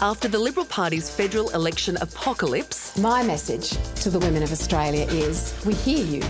After the Liberal Party's federal election apocalypse, My message to the women of Australia is, we hear you,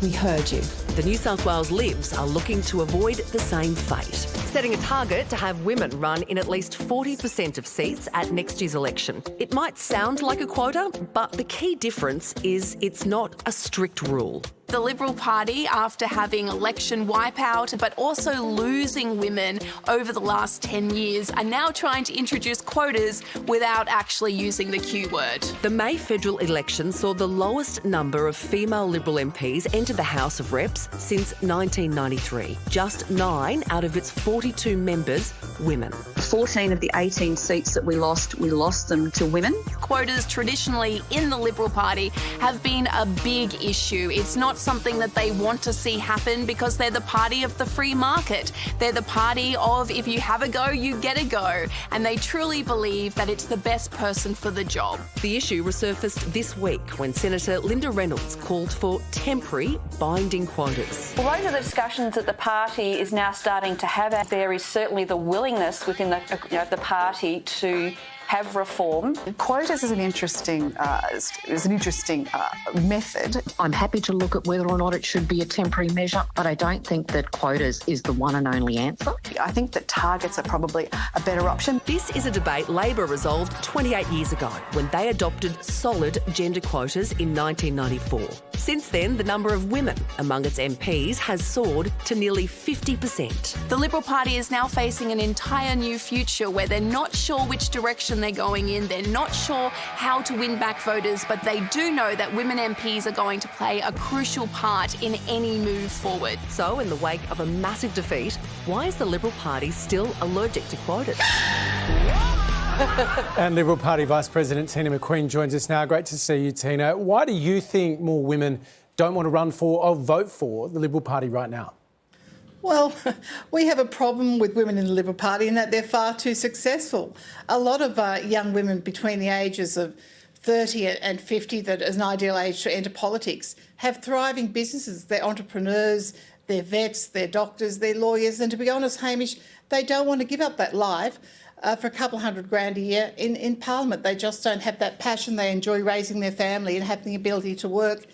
we heard you. the New South Wales Libs are looking to avoid the same fate, setting a target to have women run in at least 40% of seats at next year's election. It might sound like a quota, but the key difference is it's not a strict rule. The Liberal Party, after having election wipeout but also losing women over the last 10 years, are now trying to introduce quotas without actually using the Q word. The May federal election saw the lowest number of female Liberal MPs enter the House of Reps since 1993. Just 9 out of its 42 members, women. 14 of the 18 seats that we lost them to women. Quotas traditionally in the Liberal Party have been a big issue. It's not something that they want to see happen because they're the party of the free market. They're the party of if you have a go, you get a go. And they truly believe that it's the best person for the job. The issue resurfaced this week when Senator Linda Reynolds called for temporary binding quotas. Well, those are the discussions that the party is now starting to have. There is certainly the willingness within the party to have reform. Quotas is an interesting method. I'm happy to look at whether or not it should be a temporary measure, but I don't think that quotas is the one and only answer. I think that targets are probably a better option. This is a debate Labor resolved 28 years ago when they adopted solid gender quotas in 1994. Since then, the number of women among its MPs has soared to nearly 50%. The Liberal Party is now facing an entire new future where they're not sure which direction they're going in. They're not sure how to win back voters, but they do know that women MPs are going to play a crucial part in any move forward. So, in the wake of a massive defeat, why is the Liberal Party still allergic to quotas? And Liberal Party Vice-President Teena McQueen joins us now. Great to see you, Teena. Why do you think more women don't want to run for or vote for the Liberal Party right now? Well, we have a problem with women in the Liberal Party in that they're far too successful. A lot of young women between the ages of 30 and 50, that is an ideal age to enter politics, have thriving businesses. They're entrepreneurs, they're vets, they're doctors, they're lawyers, and to be honest, Hamish, they don't want to give up that life for a couple $100,000 a year in Parliament. They just don't have that passion. They enjoy raising their family and having the ability to work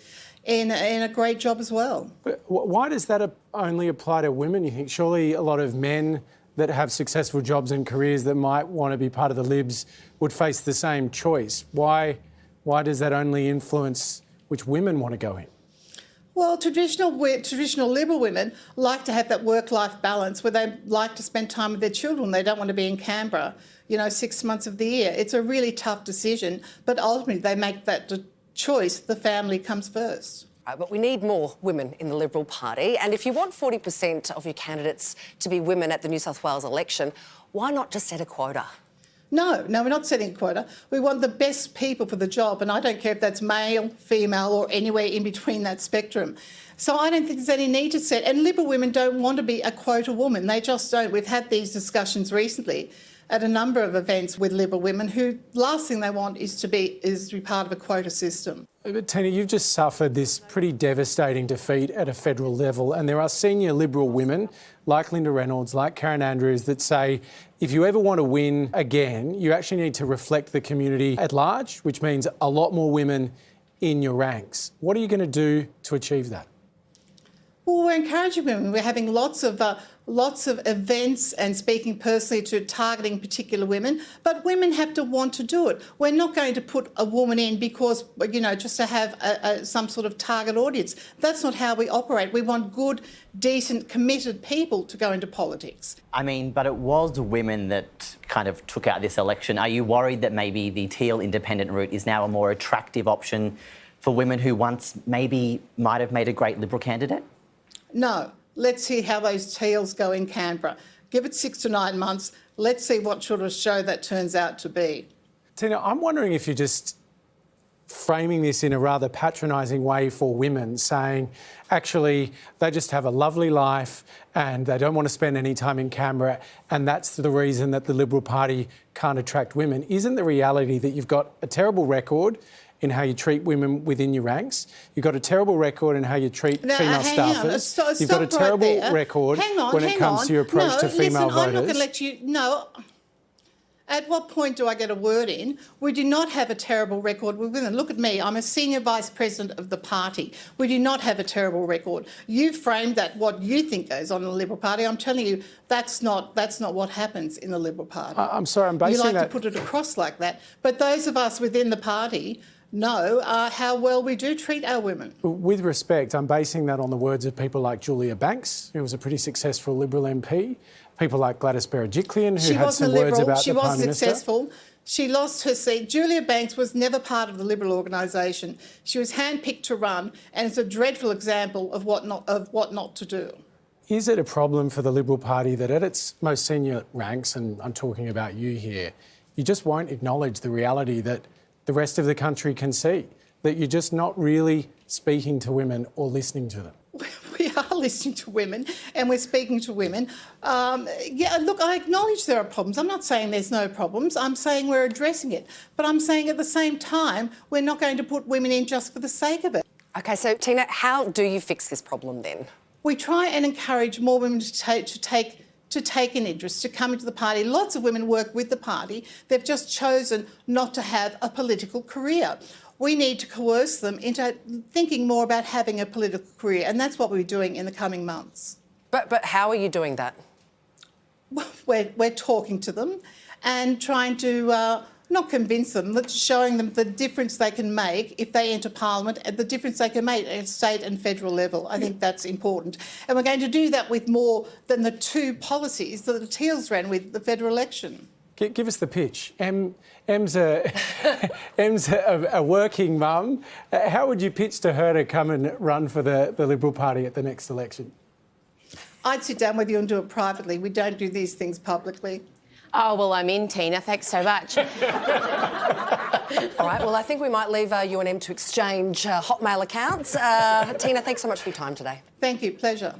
in a great job as well. But why does that only apply to women, you think? Surely a lot of men that have successful jobs and careers that might want to be part of the Libs would face the same choice. Why does that only influence which women want to go in? Well, traditional Liberal women like to have that work-life balance where they like to spend time with their children. They don't want to be in Canberra, 6 months of the year. It's a really tough decision, but ultimately they make that choice. The family comes first. But we need more women in the Liberal Party. And if you want 40% of your candidates to be women at the New South Wales election, why not just set a quota? No, we're not setting a quota. We want the best people for the job, and I don't care if that's male, female or anywhere in between that spectrum. So I don't think there's any need to set, and Liberal women don't want to be a quota woman. They just don't. We've had these discussions recently at a number of events with Liberal women who last thing they want is to be part of a quota system. But Teena, you've just suffered this pretty devastating defeat at a federal level, and there are senior Liberal women like Linda Reynolds, like Karen Andrews, that say if you ever want to win again, you actually need to reflect the community at large, which means a lot more women in your ranks. What are you going to do to achieve that? Well, we're encouraging women. We're having lots of events and speaking personally to targeting particular women, but women have to want to do it. We're not going to put a woman in because, just to have some sort of target audience. That's not how we operate. We want good, decent, committed people to go into politics. I mean, but it was women that kind of took out this election. Are you worried that maybe the Teal independent route is now a more attractive option for women who once maybe might have made a great Liberal candidate? No. Let's see how those Teals go in Canberra. Give it 6 to 9 months. Let's see what sort of show that turns out to be. Teena, I'm wondering if you're just framing this in a rather patronising way for women, saying, actually, they just have a lovely life and they don't want to spend any time in Canberra, and that's the reason that the Liberal Party can't attract women. Isn't the reality that you've got a terrible record in how you treat women within your ranks? You've got a terrible record in how you treat female staffers. You've got a terrible record when it comes to your approach to female voters. I'm not going to let you... No. At what point do I get a word in? We do not have a terrible record with women. Look at me, I'm a senior vice president of the party. We do not have a terrible record. You framed that what you think goes on in the Liberal Party. I'm telling you, that's not what happens in the Liberal Party. I'm sorry, I'm basing You like to put it across like that. But those of us within the party know how well we do treat our women. With respect, I'm basing that on the words of people like Julia Banks, who was a pretty successful Liberal MP, people like Gladys Berejiklian, who had some words about the Prime Minister. She wasn't successful. She lost her seat. Julia Banks was never part of the Liberal organisation. She was handpicked to run, and it's a dreadful example of what not to do. Is it a problem for the Liberal Party that at its most senior ranks, and I'm talking about you here, you just won't acknowledge the reality that the rest of the country can see, that you're just not really speaking to women or listening to them? We are listening to women and we're speaking to women. Yeah, look, I acknowledge there are problems. I'm not saying there's no problems. I'm saying we're addressing it. But I'm saying at the same time, we're not going to put women in just for the sake of it. OK, so Teena, how do you fix this problem then? We try and encourage more women to take an interest, to come into the party. Lots of women work with the party. They've just chosen not to have a political career. We need to coerce them into thinking more about having a political career, and that's what we're doing in the coming months. But how are you doing that? We're talking to them and trying to not convince them, but showing them the difference they can make if they enter Parliament and the difference they can make at state and federal level. I think that's important. And we're going to do that with more than the 2 policies that the Teals ran with the federal election. Give us the pitch. Em's a working mum. How would you pitch to her to come and run for the Liberal Party at the next election? I'd sit down with you and do it privately. We don't do these things publicly. Oh, well, I'm in, Teena. Thanks so much. All right, well, I think we might leave you and Em to exchange Hotmail accounts. Teena, thanks so much for your time today. Thank you. Pleasure.